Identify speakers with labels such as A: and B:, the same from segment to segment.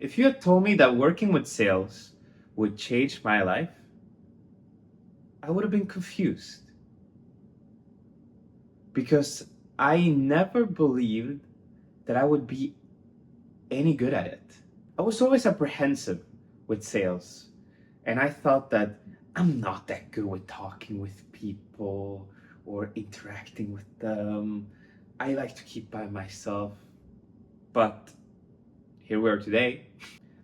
A: If you had told me that working with sales would change my life, I would have been confused. Because I never believed that I would be any good at it. I was always apprehensive with sales. And I thought that I'm not that good with talking with people or interacting with them. I like to keep by myself. But here we are today.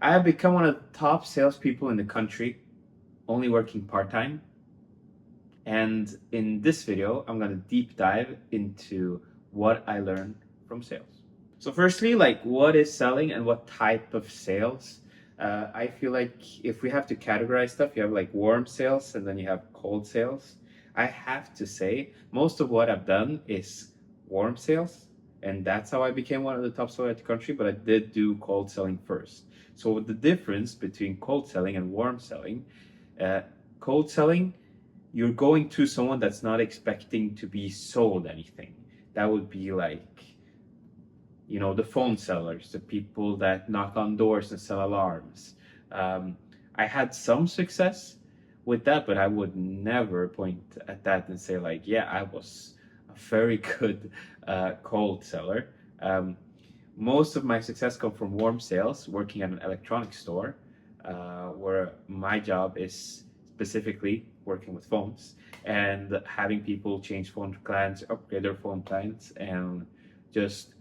A: I have become one of the top salespeople in the country, only working part-time. And in this video, I'm going to deep dive into what I learned from sales. So firstly, like, what is selling and what type of sales? I feel like if we have to categorize stuff, you have like warm sales and then you have cold sales. I have to say, most of what I've done is warm sales, and that's how I became one of the top sellers in the country, but I did do cold selling first. So the difference between cold selling and warm selling, cold selling, you're going to someone that's not expecting to be sold anything. That would be like, the phone sellers, the people that knock on doors and sell alarms. I had some success with that, but I would never point at that and say like, yeah, I was a very good cold seller. Most of my success come from warm sales, working at an electronics store, where my job is specifically working with phones and having people change phone plans, upgrade their phone plans, and just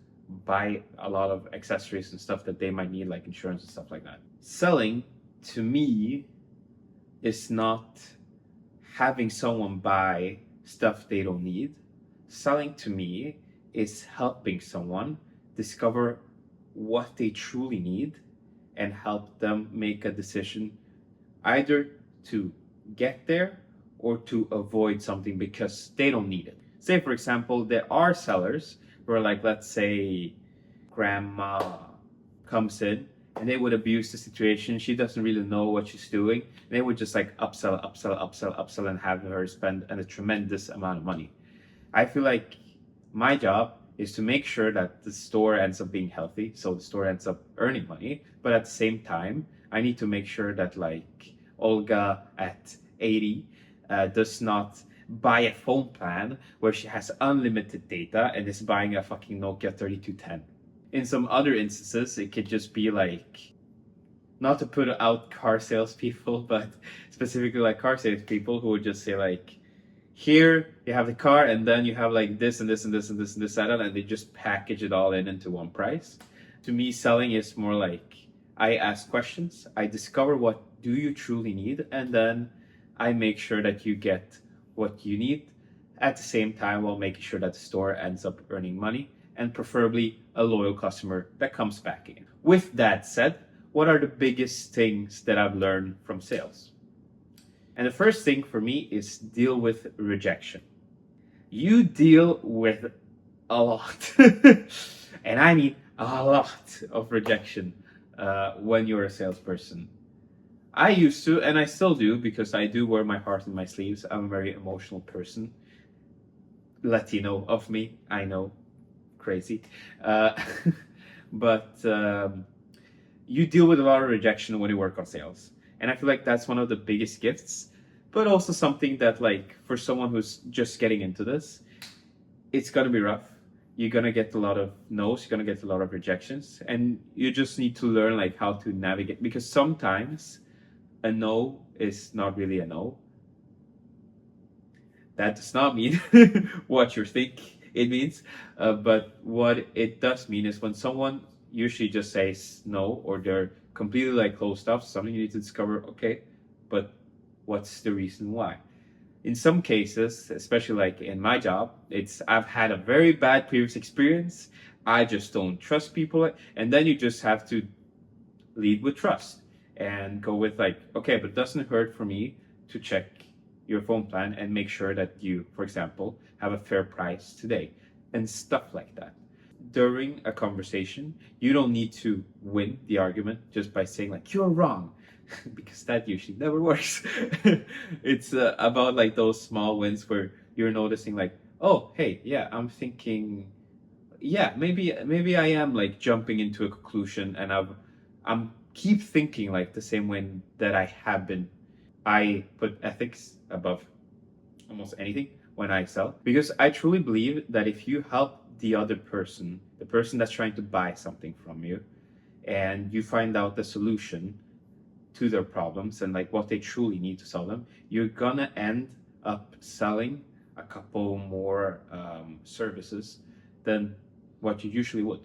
A: buy a lot of accessories and stuff that they might need, like insurance and stuff like that. Selling, to me, is not having someone buy stuff they don't need. Selling, to me, is helping someone discover what they truly need and help them make a decision either to get there or to avoid something because they don't need it. Say, for example, there are sellers where, like, let's say grandma comes in and they would abuse the situation. She doesn't really know what she's doing. And they would just like upsell and have her spend a tremendous amount of money. I feel like my job is to make sure that the store ends up being healthy, so the store ends up earning money. But at the same time, I need to make sure that like Olga at 80 does not buy a phone plan where she has unlimited data and is buying a fucking Nokia 3210. In some other instances, it could just be like, not to put out car salespeople, but specifically like car salespeople who would just say like, here you have the car and then you have like this and this and this and this and this add-on, and they just package it all into one price. To me, selling is more like, I ask questions, I discover what do you truly need, and then I make sure that you get what you need at the same time while making sure that the store ends up earning money, and preferably a loyal customer that comes back in. With that said, what are the biggest things that I've learned from sales? And the first thing for me is deal with rejection. You deal with a lot, and I mean a lot of rejection when you're a salesperson. I used to, and I still do, because I do wear my heart in my sleeves. I'm a very emotional person. Latino of me, I know, crazy. But you deal with a lot of rejection when you work on sales. And I feel like that's one of the biggest gifts, but also something that, like, for someone who's just getting into this, it's gonna be rough. You're gonna get a lot of no's, you're gonna get a lot of rejections, and you just need to learn like how to navigate, because sometimes a no is not really a no. That does not mean what you think it means, but what it does mean is when someone usually just says no, or they're completely like closed off, something you need to discover, okay, but what's the reason why? In some cases, especially like in my job, I've had a very bad previous experience. I just don't trust people, and then you just have to lead with trust and go with like, okay, but it doesn't hurt for me to check your phone plan and make sure that you, for example, have a fair price today, and stuff like that. During a conversation, you don't need to win the argument just by saying like, you're wrong, because that usually never works. It's about like those small wins where you're noticing like, oh, hey, yeah, I'm thinking, yeah, maybe I am like jumping into a conclusion, and I'm keep thinking like the same way that I have been. I put ethics above almost anything when I sell, because I truly believe that if you help the other person, the person that's trying to buy something from you, and you find out the solution to their problems and like what they truly need to sell them, you're gonna end up selling a couple more services than what you usually would.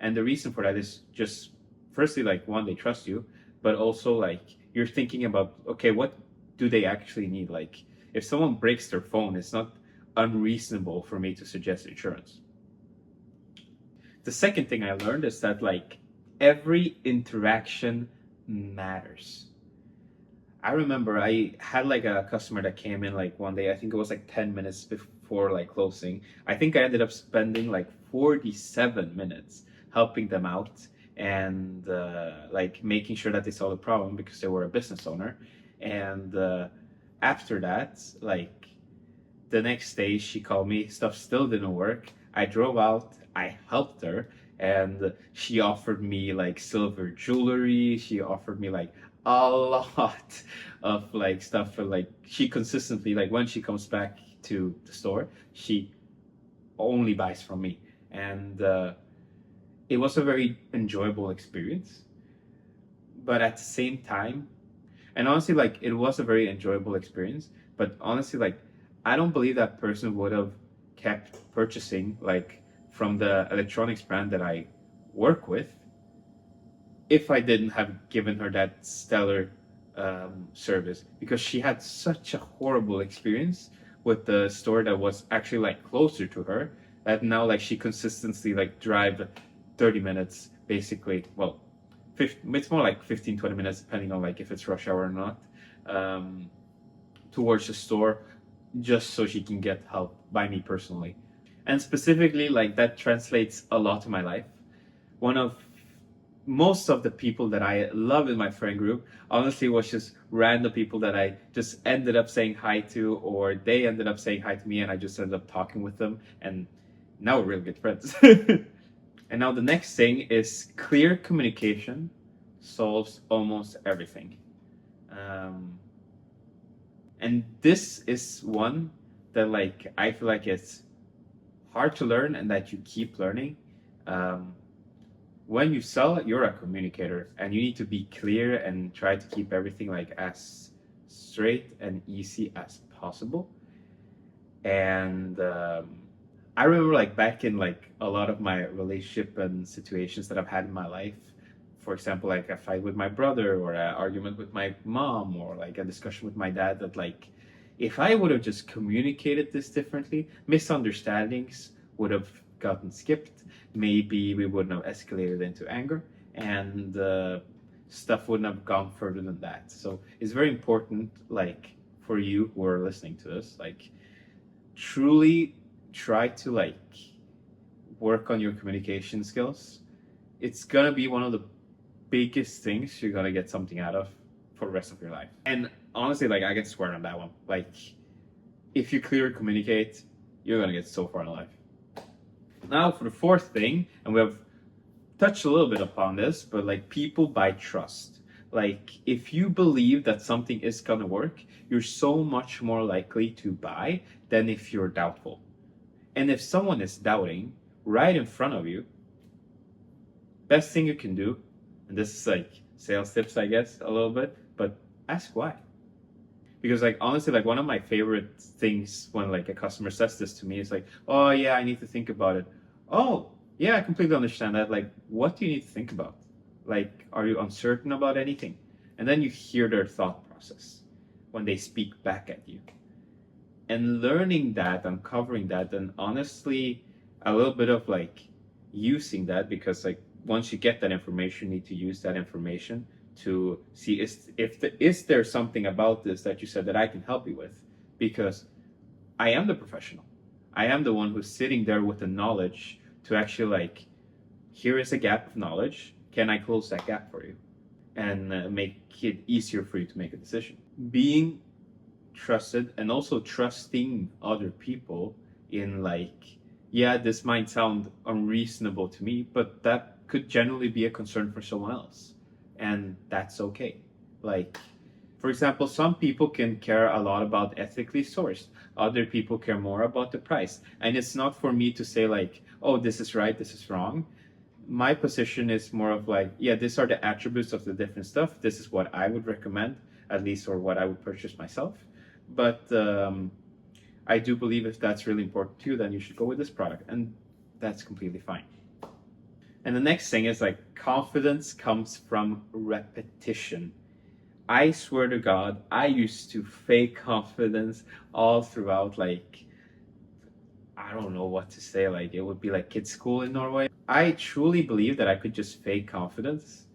A: And the reason for that is just, firstly, like, one, they trust you, but also like you're thinking about, okay, what do they actually need? Like, if someone breaks their phone, it's not unreasonable for me to suggest insurance. The second thing I learned is that like every interaction matters. I remember I had like a customer that came in like one day. I think it was like 10 minutes before like closing. I think I ended up spending like 47 minutes helping them out and like making sure that they saw the problem because they were a business owner. And after that, like the next day, she called me. Stuff still didn't work. I drove out. I helped her, and she offered me like silver jewelry. She offered me like a lot of like stuff for like she consistently like when she comes back to the store, she only buys from me, and it was a very enjoyable experience. But at the same time, and honestly, like it was a very enjoyable experience. But honestly, like I don't believe that person would have kept purchasing like from the electronics brand that I work with if I didn't have given her that stellar service, because she had such a horrible experience with the store that was actually like closer to her, that now like she consistently like drive 30 minutes basically, well, it's more like 15-20 minutes depending on like if it's rush hour or not, um, towards the store, just so she can get help by me personally. And specifically, like that translates a lot to my life. One of most of the people that I love in my friend group honestly was just random people that I just ended up saying hi to, or they ended up saying hi to me, and I just ended up talking with them, and now we're really good friends. And now the next thing is clear communication solves almost everything. Um, and this is one that like I feel like it's hard to learn and that you keep learning. Um, when you sell, you're a communicator, and you need to be clear and try to keep everything like as straight and easy as possible. And I remember like back in like a lot of my relationship and situations that I've had in my life, for example, like a fight with my brother or an argument with my mom or like a discussion with my dad, that like if I would have just communicated this differently, misunderstandings would have gotten skipped. Maybe we wouldn't have escalated into anger, and stuff wouldn't have gone further than that. So it's very important, like for you who are listening to this, like truly try to like work on your communication skills. It's gonna be one of the biggest things you're gonna get something out of for the rest of your life. And honestly, like I can swear on that one. Like if you clearly communicate, you're gonna get so far in life. Now for the fourth thing, and we have touched a little bit upon this, but like people buy trust. Like if you believe that something is gonna work, you're so much more likely to buy than if you're doubtful. And if someone is doubting right in front of you, best thing you can do, and this is like sales tips, I guess, a little bit, but ask why. Because like honestly, like one of my favorite things when like a customer says this to me is like, oh yeah, I need to think about it. Oh yeah, I completely understand that. Like, what do you need to think about? Like, are you uncertain about anything? And then you hear their thought process when they speak back at you. And learning that, uncovering that, and honestly, a little bit of like using that, because like once you get that information, you need to use that information to see is there something about this that you said that I can help you with, because I am the professional. I am the one who's sitting there with the knowledge to actually like, here is a gap of knowledge. Can I close that gap for you and make it easier for you to make a decision? Being trusted and also trusting other people in like, yeah, this might sound unreasonable to me, but that could generally be a concern for someone else. and that's okay. Like, for example, some people can care a lot about ethically sourced. Other people care more about the price. And it's not for me to say like, oh, this is right, this is wrong. My position is more of like, yeah, these are the attributes of the different stuff. This is what I would recommend, at least, or what I would purchase myself. But I do believe if that's really important to you, then you should go with this product. And that's completely fine. And the next thing is like confidence comes from repetition. I swear to God, I used to fake confidence all throughout, like, I don't know what to say. Like, it would be like kids' school in Norway. I truly believe that I could just fake confidence.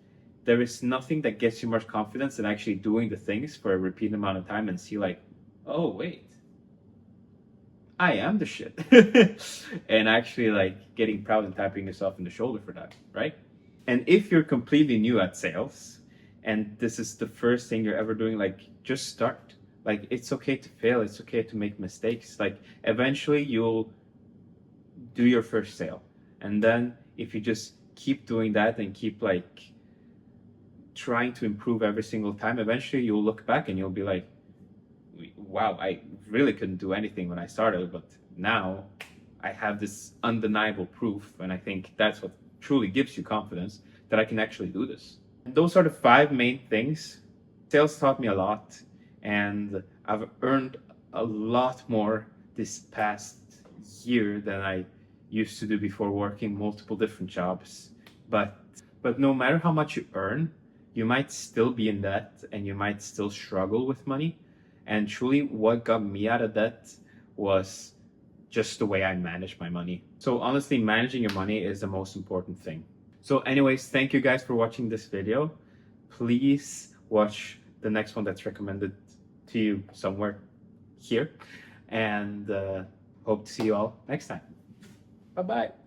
A: There is nothing that gets you more confidence than actually doing the things for a repeated amount of time and see, like, oh, wait, I am the shit. And actually, like, getting proud and tapping yourself in the shoulder for that, right? And if you're completely new at sales and this is the first thing you're ever doing, like, just start. Like, it's okay to fail, it's okay to make mistakes. Like, eventually you'll do your first sale. And then if you just keep doing that and keep like trying to improve every single time, eventually you'll look back and you'll be like, wow, I really couldn't do anything when I started, but now I have this undeniable proof. And I think that's what truly gives you confidence that I can actually do this. And those are the 5 main things. Sales taught me a lot, and I've earned a lot more this past year than I used to do before, working multiple different jobs. But no matter how much you earn, you might still be in debt and you might still struggle with money. And truly what got me out of debt was just the way I manage my money. So honestly, managing your money is the most important thing. So anyways, thank you guys for watching this video. Please watch the next one that's recommended to you somewhere here. And hope to see you all next time. Bye-bye.